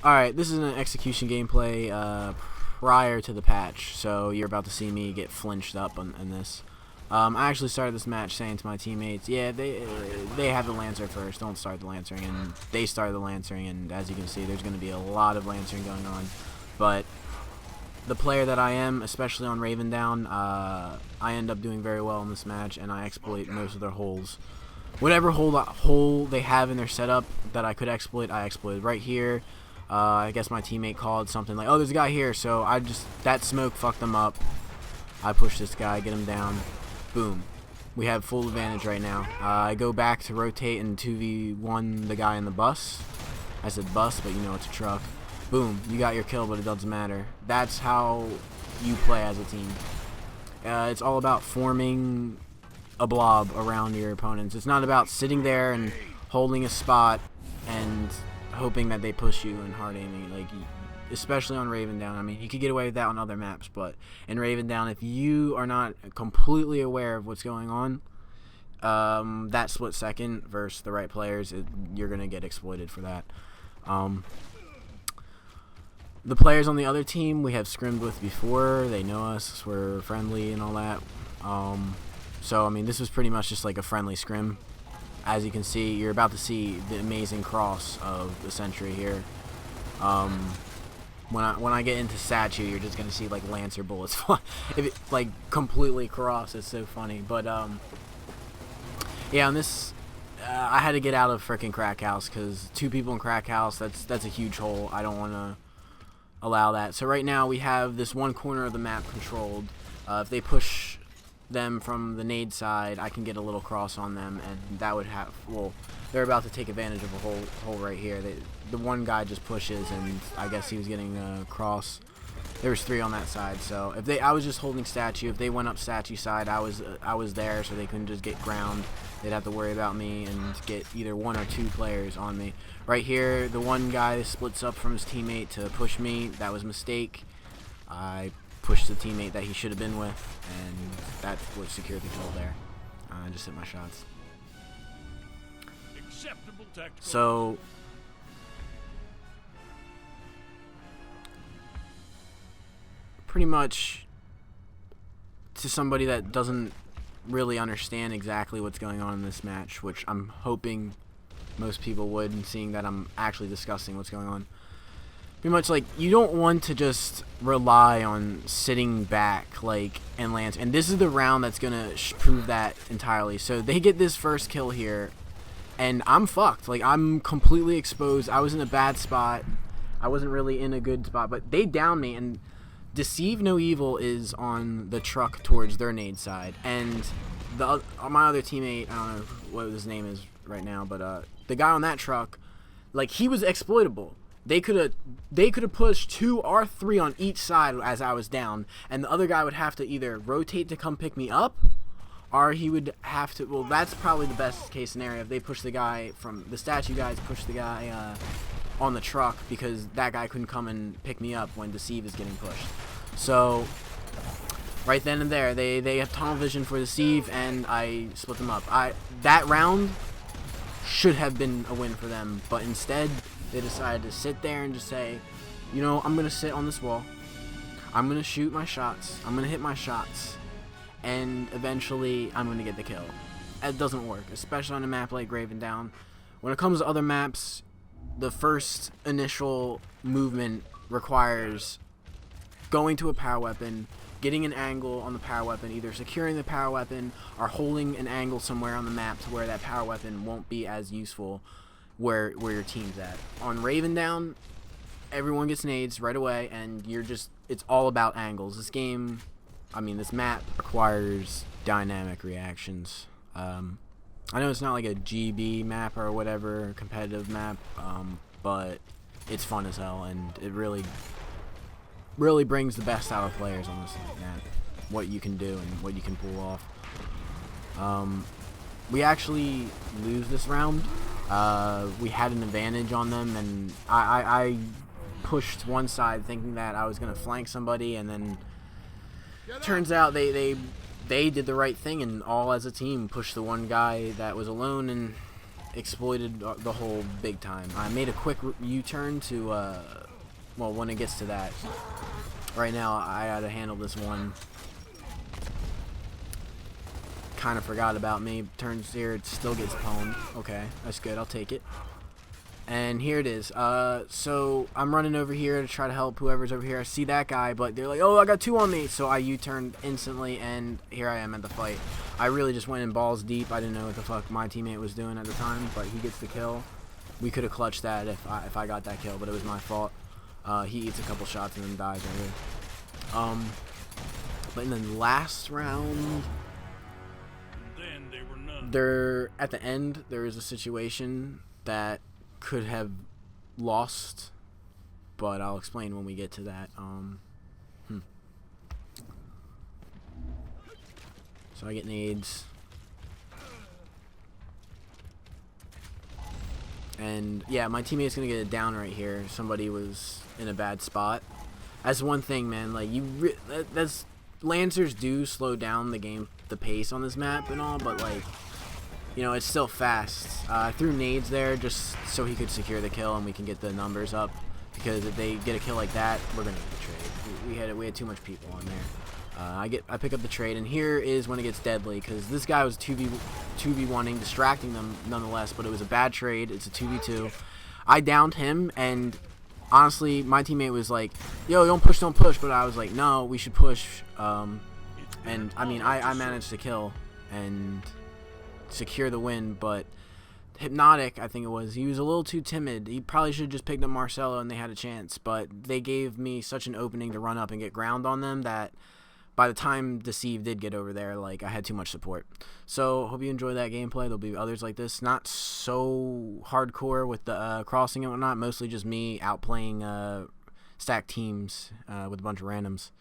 Alright, this is an execution gameplay prior to the patch, so you're about to see me get flinched up in this. I actually started this match saying to my teammates, yeah, they have the Lancer first, don't start the Lancering, and they started the Lancering, and as you can see, there's going to be a lot of Lancering going on. But the player that I am, especially on Raven Down, I end up doing very well in this match, and I exploit most of their holes. Whatever hole they have in their setup that I could exploit, I exploited. Right here, I guess my teammate called something like, oh, there's a guy here, so that smoke fucked them up. I push this guy, get him down. Boom. We have full advantage right now. I go back to rotate and 2v1 the guy in the bus. I said bus, but you know it's a truck. Boom. You got your kill, but it doesn't matter. That's how you play as a team. It's all about forming a blob around your opponents. It's not about sitting there and holding a spot and hoping that they push you and hard aiming, like, especially on Raven Down. I mean, you could get away with that on other maps, but in Raven Down, if you are not completely aware of what's going on, that split second versus the right players, you're gonna get exploited for that. The players on the other team we have scrimmed with before. They know us, we're friendly and all that. So I mean, this was pretty much just like a friendly scrim. As you can see, you're about to see the amazing cross of the Sentry here. When I get into statue, you're just gonna see like Lancer bullets fly. If it like completely cross, it's so funny. But yeah, on this, I had to get out of frickin' crack house because 2 people in crack house. That's a huge hole. I don't want to allow that. So right now we have this one corner of the map controlled. If they push them from the nade side, I can get a little cross on them, and that would have, well, they're about to take advantage of a hole right here. The one guy just pushes, and I guess he was getting a cross. There was 3 on that side, so if I was just holding statue. If they went up statue side, I was there, so they couldn't just get ground. They'd have to worry about me and get either 1 or 2 players on me. Right here, the one guy splits up from his teammate to push me. That was a mistake. I pushed the teammate that he should have been with, and that's what secured the kill there. I just hit my shots. So pretty much, to somebody that doesn't really understand exactly what's going on in this match, which I'm hoping most people would, and seeing that I'm actually discussing what's going on. Pretty much, like, you don't want to just rely on sitting back, like, and Lance. And this is the round that's gonna prove that entirely. So they get this first kill here, and I'm fucked. Like, I'm completely exposed. I was in a bad spot. I wasn't really in a good spot, but they downed me. And Deceive No Evil is on the truck towards their nade side, and my other teammate, I don't know what his name is right now, but the guy on that truck, like, he was exploitable. They could have pushed 2 or 3 on each side as I was down, and the other guy would have to either rotate to come pick me up, or he would have to, well, that's probably the best case scenario, if they push the guy from the statue guys, push the guy on the truck, because that guy couldn't come and pick me up when Deceive is getting pushed. So right then and there, they have tunnel vision for Deceive, and I split them up. That round should have been a win for them, but instead they decided to sit there and just say, you know, I'm going to sit on this wall. I'm going to shoot my shots. I'm going to hit my shots. And eventually I'm going to get the kill. It doesn't work, especially on a map like Raven Down. When it comes to other maps, the first initial movement requires going to a power weapon, getting an angle on the power weapon, either securing the power weapon or holding an angle somewhere on the map to where that power weapon won't be as useful where your team's at. On Raven Down, everyone gets nades right away, and it's all about angles. This game, I mean, this map requires dynamic reactions. I know it's not like a GB map or whatever, competitive map, but it's fun as hell, and it really brings the best out of players on this map, what you can do and what you can pull off. We actually lose this round. We had an advantage on them, and I pushed one side thinking that I was going to flank somebody, and then turns out they did the right thing, and all as a team pushed the one guy that was alone, and exploited the hole big time. I made a quick U-turn to, well, when it gets to that. Right now, I gotta handle this one. Kind of forgot about me. Turns here, it still gets pwned. Okay, that's good. I'll take it. And here it is. So I'm running over here to try to help whoever's over here. I see that guy, but they're like, oh, I got 2 on me. So I U-turned instantly, and here I am at the fight. I really just went in balls deep. I didn't know what the fuck my teammate was doing at the time, but he gets the kill. We could have clutched that if I got that kill, but it was my fault. He eats a couple shots and then dies right here. But in the last round, at the end, there is a situation that could have lost, but I'll explain when we get to that. So I get nades, and yeah, my teammate's gonna get it down right here. Somebody was in a bad spot. That's one thing, man. Like that's Lancers do slow down the pace on this map and all, but like, you know, it's still fast. I threw nades there just so he could secure the kill and we can get the numbers up. Because if they get a kill like that, we're gonna get the trade. We had too much people on there. I pick up the trade, and here is when it gets deadly. Because this guy was 2v1ing, distracting them nonetheless. But it was a bad trade. It's a 2v2. I downed him, and honestly, my teammate was like, "Yo, don't push." But I was like, "No, we should push." And I mean, I managed to kill and secure the win, but Hypnotic, I think it was, he was a little too timid. He probably should have just picked up Marcelo and they had a chance, but they gave me such an opening to run up and get ground on them that by the time Deceive did get over there, like, I had too much support. So hope you enjoy that gameplay. There'll be others like this, not so hardcore with the crossing and whatnot, mostly just me outplaying stacked teams with a bunch of randoms.